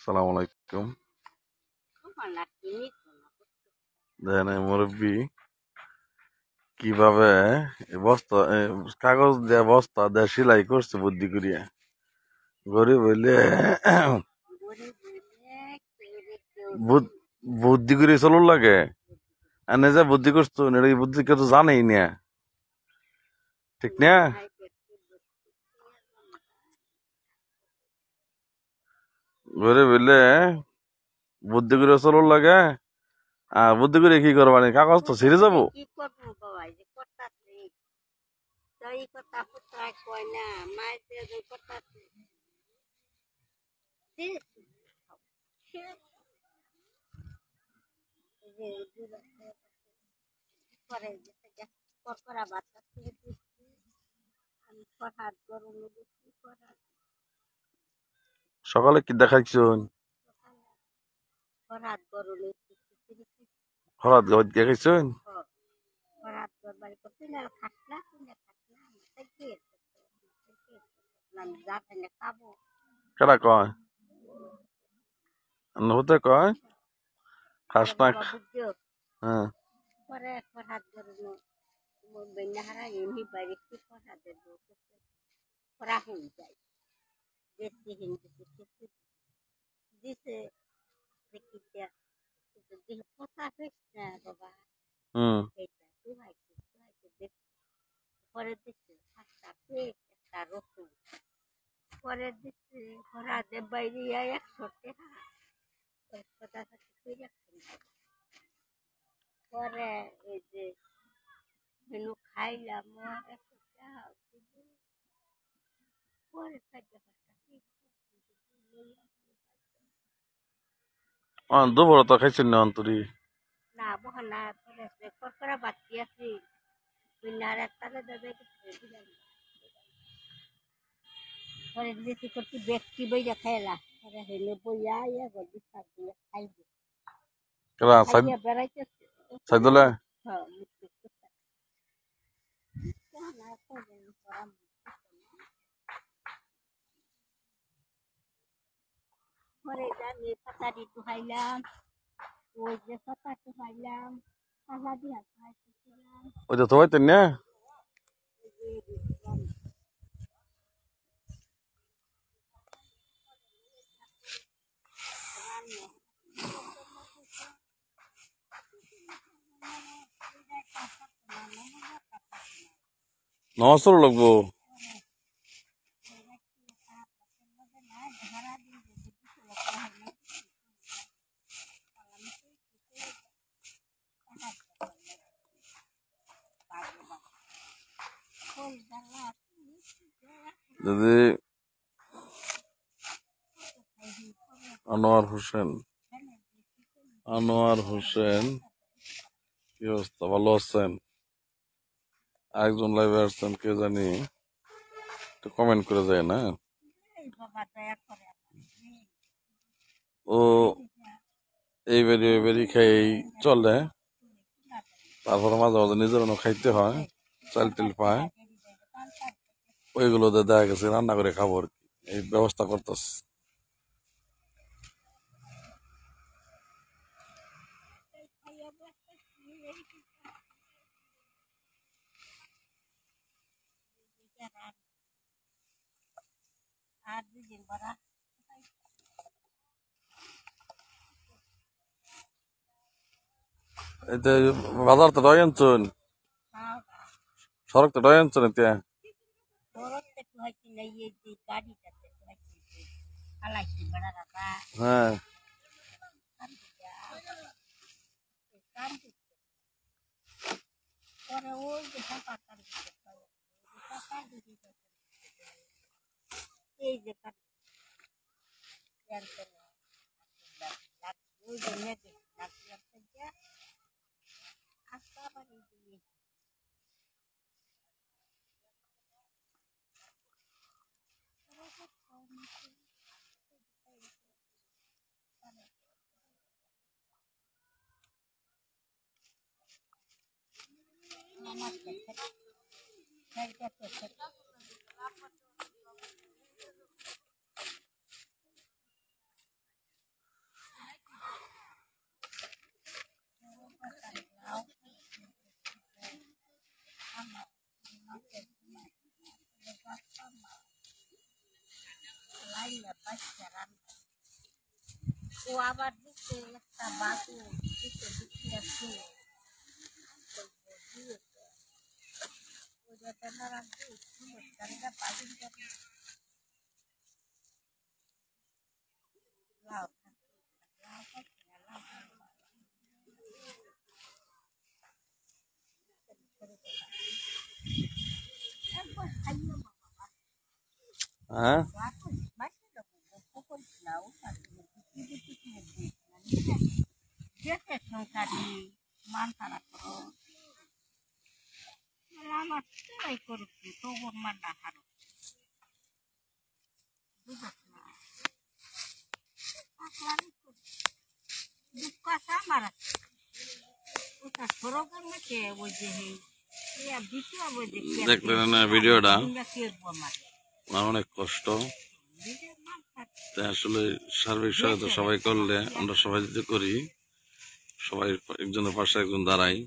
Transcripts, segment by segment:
সালাম আলাইকুম। দেখেন এই মুরব্বী কিভাবে বস্তা কাগজ দিয়ে বস্তা দিয়ে সেলাই করছে বুদ্ধি করিয়া। গরিব হইলে বুদ্ধি করিয়া চলুন লাগে। আর নিজে বুদ্ধি করছো এটা কি বুদ্ধি কেউ তো জানেই না, ঠিক না? গরিব হইলে বুদ্ধি করে চলুন লাগে। আর বুদ্ধি করে কি করবা, কাগজ তো ছিঁড়ে যাবো। সকালে কি দেখাইছুন? হঠাৎ দেখাইছুন? কেডা কয়? হতে কয় খাস না? হ্যাঁ, হুম, দুপুরে তো খাইছেন না অন্তরি? কেডা সাইদুলে? ওই তো হইতেন না? নমস্কার লাগবো। যদি আনোয়ার হোসেন, কি অবস্থা, ভালো আছেন? আরেকজন লাইভে আসছেন, কে জানি, একটু কমেন্ট করে যায় না। ও এই বেরি খাই চলে, তারপরে মাঝে মাঝে নিজের খাইতে হয়, চাল টিল পায়, ওইগুলো দেখা গেছে রান্না করে খাবো আর কি, এই ব্যবস্থা করতেছে। এতে বাজার তো ডয় আনছুন, সড়ক তো ডয় আনছুন এতিয়া। হ্যাঁ, ও আবার দিচ্ছে একটা বাবু দিচ্ছে দিচ্ছে আছে ওই যে রাখবে গাড়িটা পাইন করে লাভ হ্যাঁ মান তারা করো আমার সেলাই করছি তবুর মান না হারো বুঝছ না দুঃখ আছে আমার ওটা সরকার নাকি ওই যে দ্বিতীয় ওই যে দেখলেন না ভিডিওটা কেরবো আমার আমার অনেক কষ্ট তাই আসলে সার্বিক সহায়তা সবাই করলে আমরা সবাই যদি করি সবাই একজনের পাশে একজন দাঁড়াই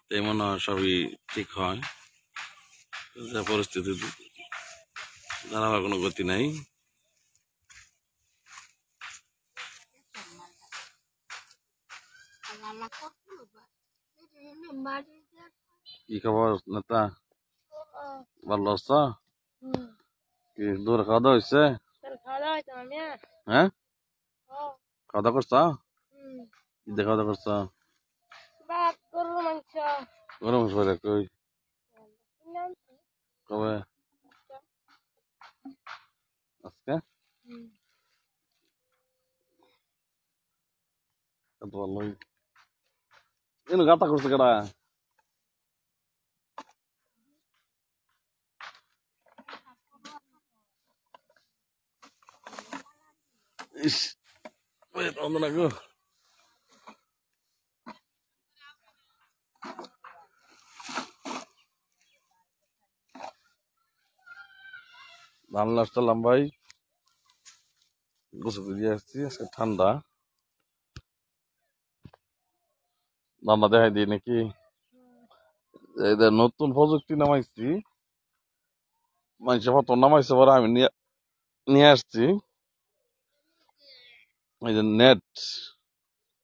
তাই মনে হয় সবই ঠিক হয় যা পরিস্থিতি দাঁড়াবার কোনো গতি নাই কি খবর নেতা ভালো আছো কি দূর খাওয়া দাওয়া হয়েছে হ্যাঁ খাওয়া দাওয়া করছো কি দিয়ে খাওয়া দাওয়া করছো গরম মাংস করে কই কবে আজকে এত ভালোই এনে গাতা করছে কেডা ইস অন্ধ না গো ধান আসলাম ভাই গোসল দিয়ে আসছি আজকে ঠান্ডা ধান্দা দেখাই দিই নাকি এদের নতুন প্রযুক্তি নামাইছি মানুষের মতো নামাইছে পরে আমি নিয়ে আসছি এই যে নেট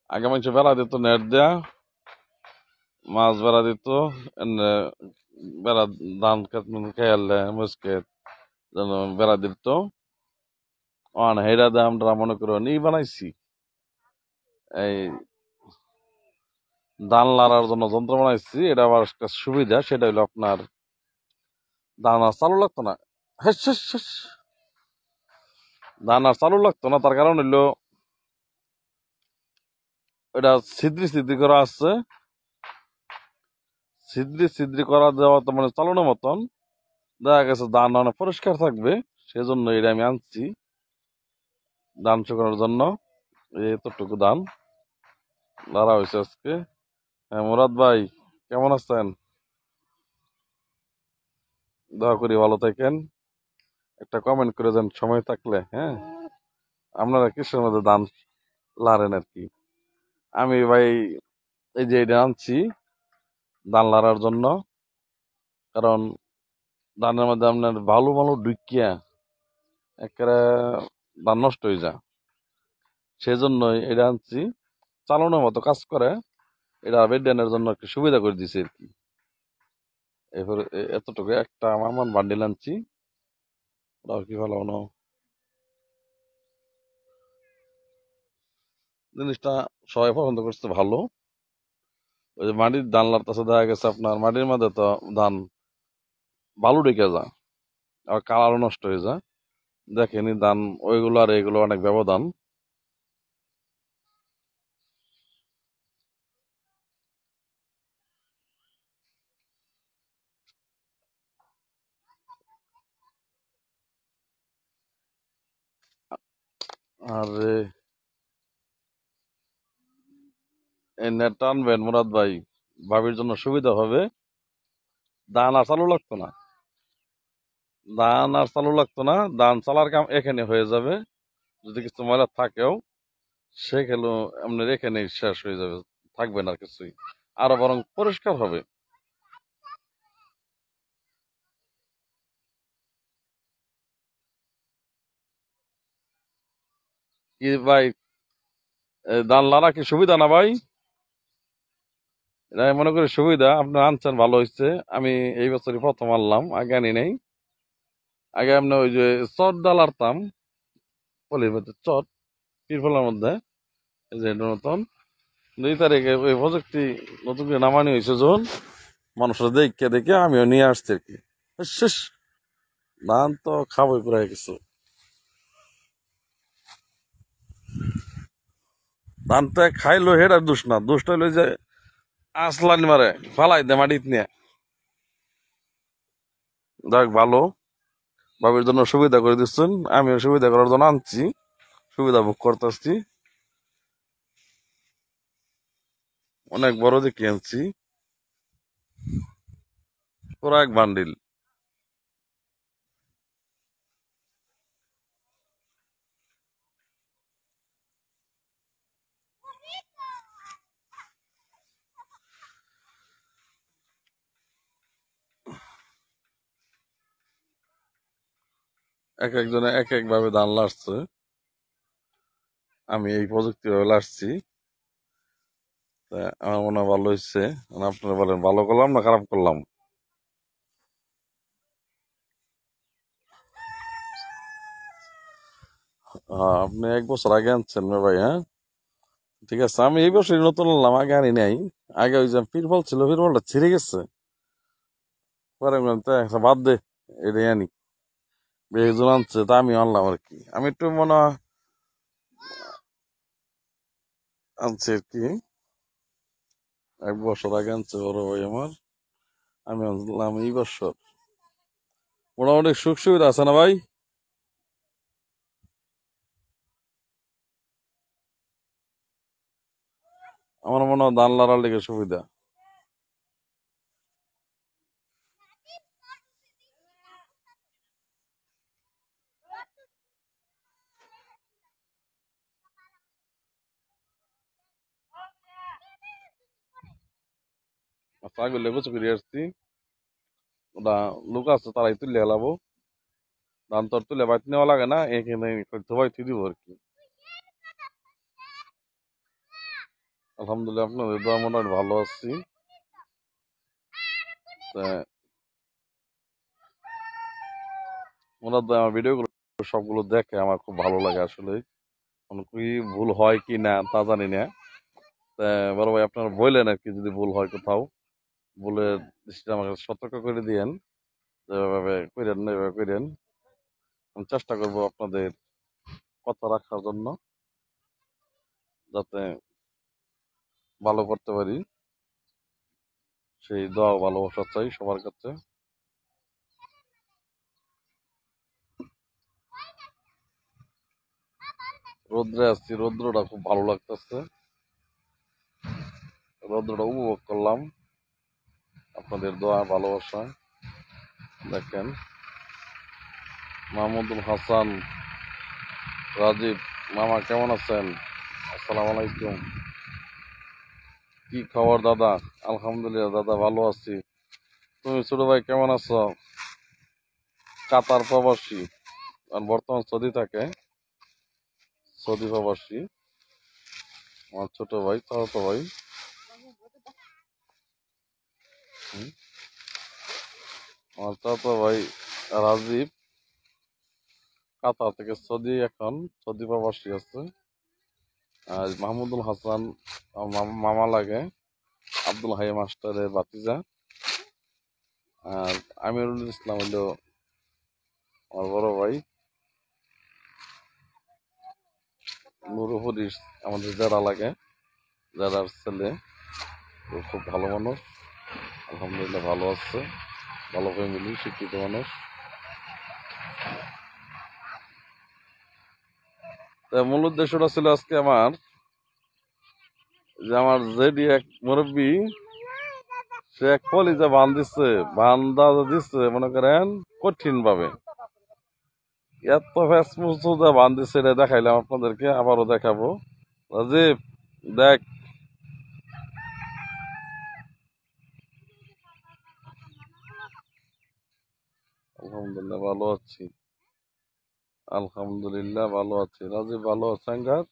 আগে মানুষ বেড়া দিত নেট দেয়া মাছ বেড়া দিত এনে বেড়া ধান খেত খেয়ালে মুসকে বেড়া দিত অন হেরা দিয়ে আমরা মনে করো নি বানাইছি এই ধান লাড়ার জন্য যন্ত্র বানাইছি এটা আবার একটা সুবিধা সেটা হলো আপনার ধান আর চালু লাগতো না হেস হেস হেস। ধান আর চালু লাগতো না তার কারণ হইলো এটা ছিদ্রি ছিদ্রি করা আছে ছিদ্রি ছিদ্রি করা দেওয়া তো মানে চালানোর মতন দেখা গেছে ধান অনেক পরিষ্কার থাকবে সেজন্য এটা আমি আনছি ধান শুকানোর জন্য এতটুকু ধান লাড়া হয়েছে আজকে হ্যাঁ মুরাদ ভাই কেমন আছেন দয়া করি ভালো থাকেন একটা কমেন্ট করে দেন সময় থাকলে হ্যাঁ আপনারা কিসের মধ্যে ধান লাড়েন আর কি আমি ভাই এই যে এটা আনছি ধান লাড়ার জন্য কারণ ধানের মধ্যে আপনার ভালো ভালো ঢুকিয়া একেবারে ধান নষ্ট হয়ে যায় সেই জন্যই এটা আনছি চালানোর মতো কাজ করে এটা বেডেনের জন্য একটু সুবিধা করে দিছে আর কি এরপরে এতটুকু একটা আমার বান্ডিল আনছি ওটাও কি ভালো না জিনিসটা সবাই পছন্দ করছে ভালো ওই যে মাটির ধান লাড়তেছে দেখা গেছে আপনার মাটির মধ্যে তো ধান বালু ঢেকে যায় আর কালারও নষ্ট হয়ে যায় দেখেনি ধান ওইগুলো আর এগুলো অনেক ব্যবধান আর এই নেট টানবেন মুরাদ ভাই ভাবির জন্য সুবিধা হবে ধান আর চালু লাগতো না, ধান আর চালু লাগতো না, ধান চালার কাম এখানে হয়ে যাবে। যদি কিছু ময়লা থাকেও সেগুলো আপনার এখানে শেষ হয়ে যাবে, থাকবে না আর কিছুই, আরো বরং পরিষ্কার হবে। কি ভাই, ধান লানা কি সুবিধা না ভাই? এটা মনে করি সুবিধা, আপনি আনছেন ভালো হয়েছে। আমি এই বছরই প্রথম আনলাম, আগে আনি নাই। আগে আপনি ওই যে চট ডাল আনতাম, পলির মধ্যে চট, তিরফলার মধ্যে, এই যে এটার মতন। 2 তারিখে ওই প্রযুক্তি নতুন করে নামানি হয়েছে যখন, মানুষের দেখে দেখে আমিও নিয়ে আসছি আর কি। শেষ, ধান তো খাবোই প্রায় কিছু। ধানটা খাইলো হেটার দোষ না, দোষটা হইলো যে আসলানি মারে ফালাই দে মাটিত নিয়ে। যাক ভালো, বাবির জন্য সুবিধা করে দিচ্ছেন, আমিও সুবিধা করার জন্য আনছি, সুবিধা ভোগ করতেছি। অনেক বড় দেখে আনছি, পুরো এক বান্ডিল। এক একজনে এক এক ভাবে ধান লাড়ছে, আমি এই প্রযুক্তি ভাবে লাড়ছি। তা আমার মনে হয় ভালো হয়েছে। আপনারা বলেন ভালো করলাম না খারাপ করলাম? হ্যাঁ, আপনি 1 বছর আগে আনছেন না ভাই? হ্যাঁ, ঠিক আছে, আমি এই বছরই নতুন আনলাম, আগে আনি নাই। আগে ওই যে ফিরবল ছিল, ফিরবলটা ছিঁড়ে গেছে, পরে আমি বললাম, তা একটা বাদ দে, এটাই আনি। একজন আনছে তা আমি আনলাম আর কি, আমি একটু মনে হয় আনছি আর কি। 1 বছর আগে আনছে বড় ভাই আমার, আমি আনলাম এই বছর। মোটামুটি সুখ সুবিধা আছে না ভাই? আমার মনে হয় ধান লাড়ার লেগে সুবিধা। আচ্ছা, আগে লেবু চুরি আসছি, ওটা লোক আছে তারাই তুলে গেলাবো। ধান তো আর তুলে বাইতে নেওয়া লাগে না, এখানে ধোয়াই থুই দিব আর কি। আলহামদুলিল্লাহ, আপনাদের দোয়া মনে হয় ভালো আছি। তা ওনার আমার ভিডিও গুলো সবগুলো দেখে আমার খুব ভালো লাগে আসলে। কি ভুল হয় কি না তা জানি না। তা বড় ভাই আপনারা বললেন আর কি, যদি ভুল হয় কোথাও, ভুলের দৃষ্টিতে আমাকে সতর্ক করে দিয়েন, যেভাবে করেন না এভাবে করেন। আমি চেষ্টা করবো আপনাদের কথা রাখার জন্য, যাতে ভালো করতে পারি, সেই দোয়া ও ভালোবাসা চাই সবার কাছে। রৌদ্রে আসছি, রৌদ্রটা খুব ভালো লাগতেছে, রৌদ্রটা উপভোগ করলাম আপনাদের দোয়া ভালোবাসা। দেখেন, মাহমুদুল হাসান, রাজীব মামা কেমন আছেন? আসসালামু আলাইকুম। কি খবর দাদা? আলহামদুলিল্লাহ দাদা, ভালো আছি। তুমি ছোট ভাই কেমন আছো? কাতার প্রবাসী, আর বর্তমান সৌদি থাকে, সৌদি প্রবাসী। আমার ছোট ভাই, চাচাতো ভাই। হুম, আমার চাচাতো ভাই রাজীব কাতার থেকে সৌদি, এখন সৌদি প্রবাসী আছে। আর মাহমুদুল হাসান আমার মামা লাগে, আব্দুল হাই মাস্টারের বাতিজা। আর আমিরুল ইসলাম হইল আমার বড় ভাই। নুরুল আমাদের যারা লাগে, যারার ছেলে, ও খুব ভালো মানুষ, আলহামদুলিল্লাহ ভালো আছে, ভালো ফ্যামিলি, শিক্ষিত মানুষ। তা মূল উদ্দেশ্যটা ছিল আজকে আমার, যে আমার জেডি এক মুরব্বী সে এক কলিজা দিচ্ছে, বান্ধা দিচ্ছে মনে করেন কঠিন ভাবে। এত ফেসমুস দিচ্ছে, এটা দেখাইলাম আপনাদেরকে, আবারও দেখাবো। রাজীব দেখ, আলহামদুলিল্লাহ ভালো আছি, আলহামদুলিল্লাহ ভালো আছি। রাজীব ভালো আছেন গার?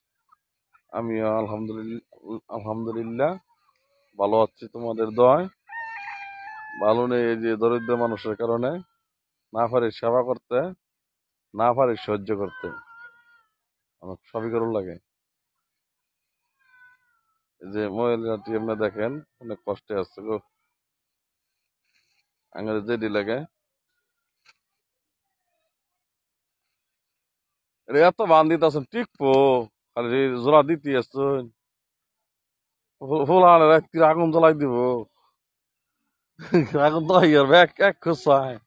আমিও আলহামদুলিল্লাহ, আলহামদুলিল্লাহ ভালো আছি তোমাদের দোয়ায়। ভালো নেই, এই যে দরিদ্র মানুষের কারণে না পারি সেবা করতে, না পারি সহ্য করতে, আমার সবই করুন লাগে। এই যে মহিলাটি এমনি দেখেন অনেক কষ্টে আছে গো, আঙের জেডি লাগে। এটা এত বান্ধিত আছেন টিকবো, খালি জোড়া দিতে আসছেন, ফুলানের এক তীর আগুন জ্বলাই দিব। আগুন তো আর এক এক খুসায়।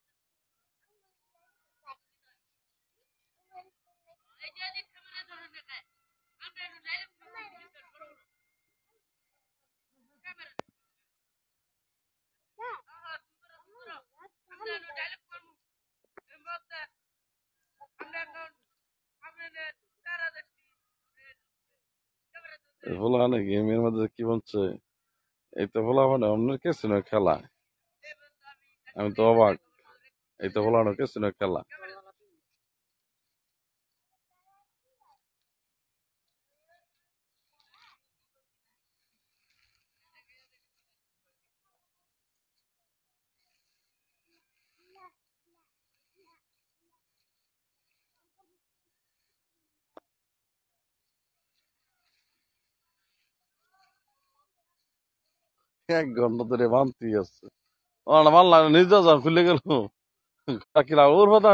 ফুলানে গেমের মধ্যে কি বলছে, এই তো ফুলা মানে অন্য কিছু না খেলা, আমি তো অবাক। এই তো ফুলানো কিছু না খেলা। এক ঘন্টা ধরে বানতি আছে, মানলাম নিজে যা খুলে গেল। কিলা ওর কথা